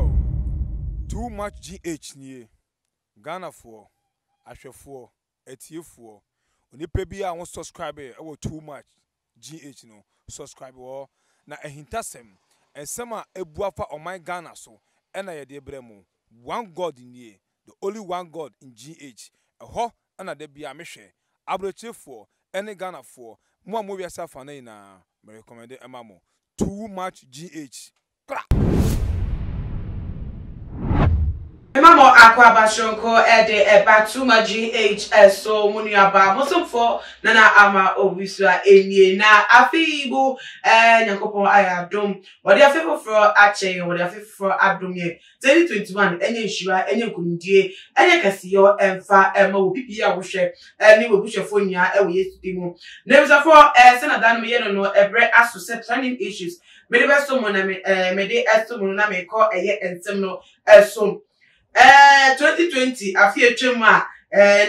Yo, too much GH nie. Ghana for, Ashe for, Etie for. Onipa bi a won subscribe e too much GH no. Subscribe wo na ehintasem. Ensem a ebuafa on my Ghana so. Ena ye de bremu. One God nie. The only one God in GH. Eho ana de bia mehwe. Abroche for, ene Ghana for. Mo a mo wiasa fa na ina. Me recommend emamo. Too much GH. Mamo Aquaba Shonko Ede Eba Tuma GH so Muniaba Musumfo Nana Ama Obisua Enye na Afibu Nyankopon Ayadom what they are faithful for Ache what they are faithful for Abdomye 2021 enye Shua enye Kundie enye Kasiyo Emfa Emma Pipia Wushe ni Wushe Fonia Ewe Yesudimu Nebza for Senadan Meyeno no Ebre Asu planning issues Mede beso mona mede esto mona me ko eye ensem no eso 2020 afia twem a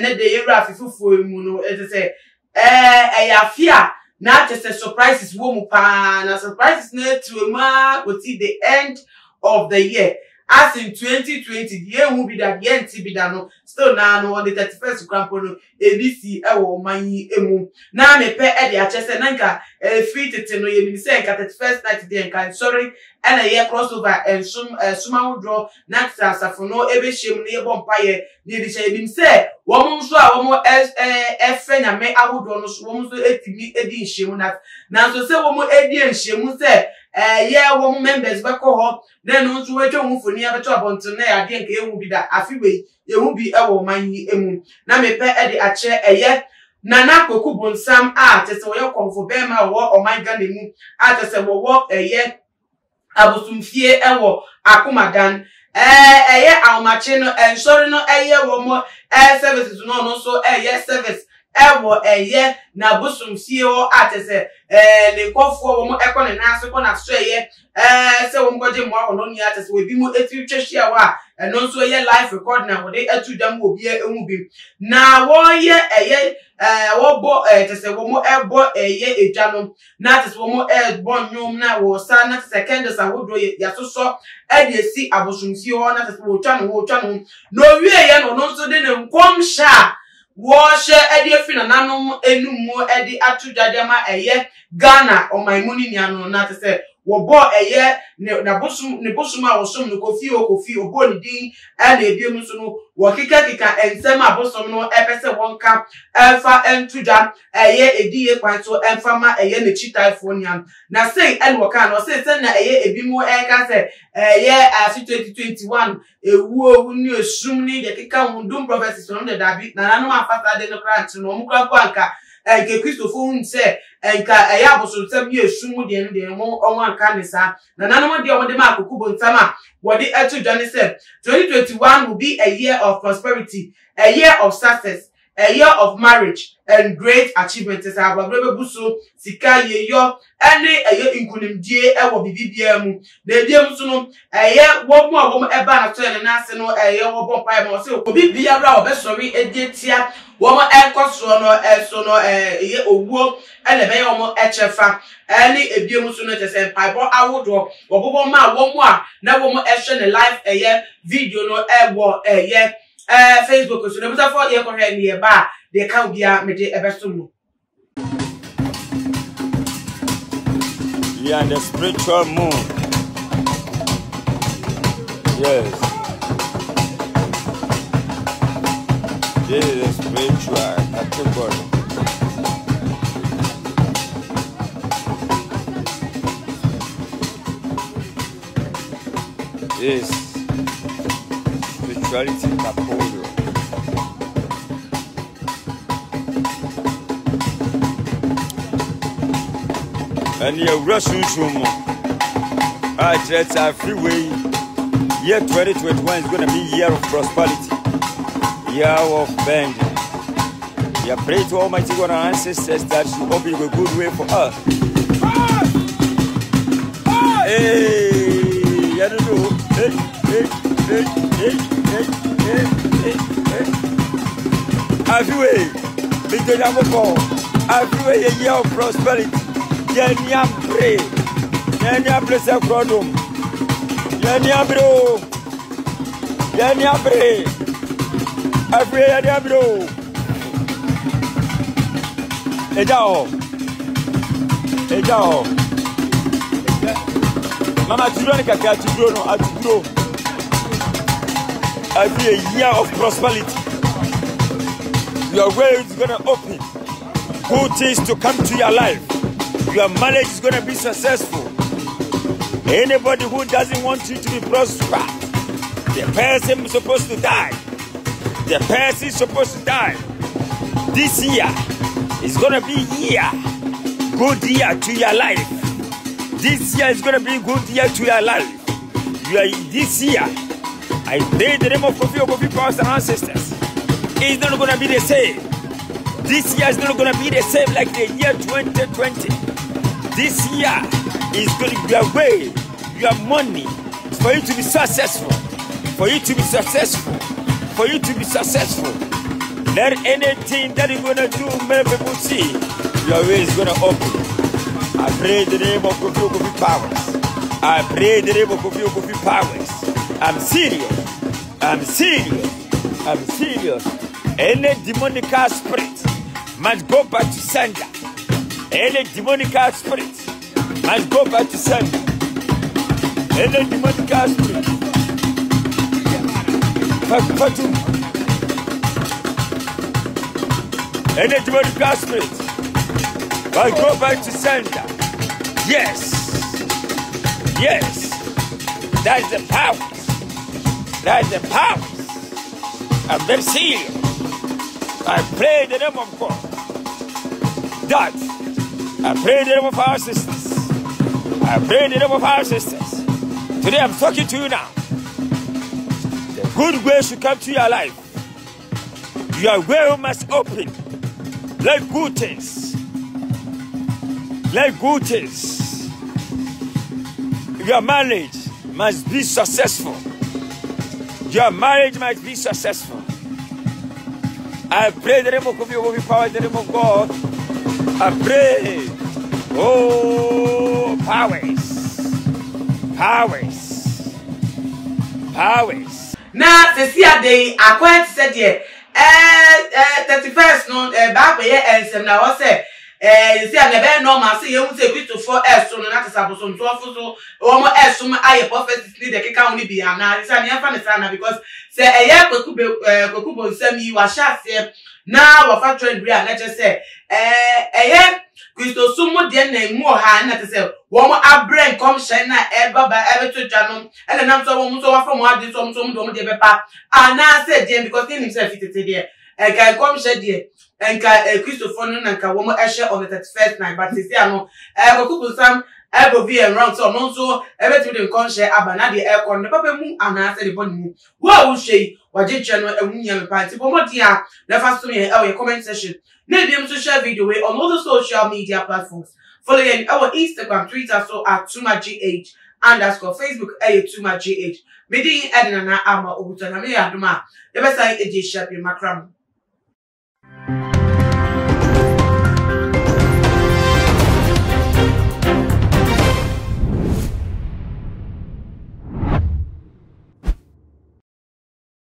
ne de yewra afifufuo mu no say afia na just surprises wo mu pa na surprises na tuema go see the end of the year as in 2020 the year who be that year nti be that no still now no on the 31st crampo no ABC ewo manyi emu na me pe e de achese na nka free tete no ye ni say nka 31st night dey nka sorry and a year crossover and suma draw next asafo no ebe hiem no ye bompaye ni di che nim say wo mo so a wo mo efe na me awodo no so wo mo so etimi edi hiem na so say wo mo edi hiem say yeah wo mo members be ko ho na no so wejo mu foni abeto abonto na ya de nka ehu bi da afiwe ehu bi ewo manyi emu na me pe e de ache eye Nana Koku Bonsam tese wo ye konfo be ma wo oman Ghana mu tese wo eye abosumfie ewo akomadan eye awmache no ensori no eye wo mo services no so eye service ewo eye na bosumfie wo atese ne kofo wo mo ekone na aso na so eye se wo mgoje mo ono ni atese we bi mo eti twehia wa eno so eye live record na wo de atu dam obi ehun bi na wo ye eye wo bo tese wo mo ebo eye ejano na tese wo mo ebo nyom na wo sa na second sa wodo ya so e de si abosumfie ho na tese wo twa no no wie ye no so de ne nkom sha wo she e de fi na nanom enum e de atu dwadema eye Ghana o my money ni anu na tese wo bo eye na bosum a wo som no kofi obo ni din e na ebiem so no wo kika ensem abosom no epese wonka emfa entudwa eye ediye kwanto emfa ma eye ne chitaifonia na say elwo kan no say na eye ebimo ka say eye 2021 ewu ni osum ni de kika hundum prophecies no de dabi na nanu afasa de no grant no mu kwa anka nke Christopher say enka eye abosom ye esum de mo onwa anka ne sa na nanu de o de ma Koku Bonsam what the etudwa say 2021 will be a year of prosperity, a year of success, a year of marriage and great achievements. As our brother Buso, Sika ye yo, any a year in Kunimdie, I will be BBM. The dear Musuno, a year, one more woman, a banner turn and national, a year of Bompire Mosso, will be a row, sorry, a dear tia, woman, a costono, a sono, a year of war, and a mayor more HFA. Any a dear Musuno just said, I bought our draw, or one more, now one more action a live a year, video no air war a year. Facebook so dem for ye ko hwe ne ba de kan bia me de ebesumu. We are in the spiritual mood. Yes. This is the spiritual category. This spirituality Napoleon. And your Russian sumo. I just a freeway. Year 2021 is going to be year of prosperity, year of bending. We pray to Almighty God and ancestors that should open a good way for us. Hey, I don't know. Everywhere, everywhere a year of prosperity. Yenya pray, Yenya bless a crodum. Yaniabro. Yaniabre. Abre Yaniabro. Ejao. Ejao. Mama Tudro kaka Tudro no Tudro. Every year of prosperity. Your way is gonna open. Good things to come to your life. Your marriage is gonna be successful. Anybody who doesn't want you to be prosperous, the person is supposed to die. The person is supposed to die. This year is gonna be good year to your life. This year is gonna be good year to your life. This year, I pray the name of Kofi powers and ancestors. It's not gonna be the same. This year is not gonna be the same like the year 2020. This year is going to be your way, your money, for you to be successful. For you to be successful. For you to be successful. Let anything that you're gonna do, many people see, your way is gonna open. I pray the name of Kofi powers. I pray the name of Kofi powers. I'm serious. I'm serious. I'm serious. Any demonic spirit must go back to sender. Any demonic spirit must go back to sender. Any demonic spirit. Any demonic spirit must go back to sender. Yes. Yes. That is the power. That is the power. I'm very serious. I pray in the name of God. That I pray in the name of our sisters. I pray in the name of our sisters. Today I'm talking to you now. The good way should come to your life. Your way must open. Like good things. Like good things. Your marriage must be successful. Your marriage must be successful. I pray the name of Kofi power, the name of God. I pray. Oh, powers. Now, the day I quite said here, 31st no, back here, and some now I say, you see, I never know my say, you say, we to 4 S, so not as I was on 12, so almost as soon I a prophet need the can only be an answer because say a year Kokubo send me was shot here. Now, what trend we are not just say, a year Christo Sumo then more hand that say, one more brain come shine ever by ever to channel, and then I'm so from what this some don't give a papa. And I said, Jim, because he himself is there. And can come shed here. And Christopher and Kawomo Asher on the 31st night, but this year no, Kokubo Sam. Ever be around so non so everything in conscious abanadi aircon the papa moon and answer the body. What will she? What did channel a woman party? But what dear, the first to me our comment session. Maybe to share video on all the social media platforms. Following our Instagram, Twitter, so at TumaGH _ Facebook TumaGH. Meeting Edna Ama Utanamia Duma. The best I share in Macram.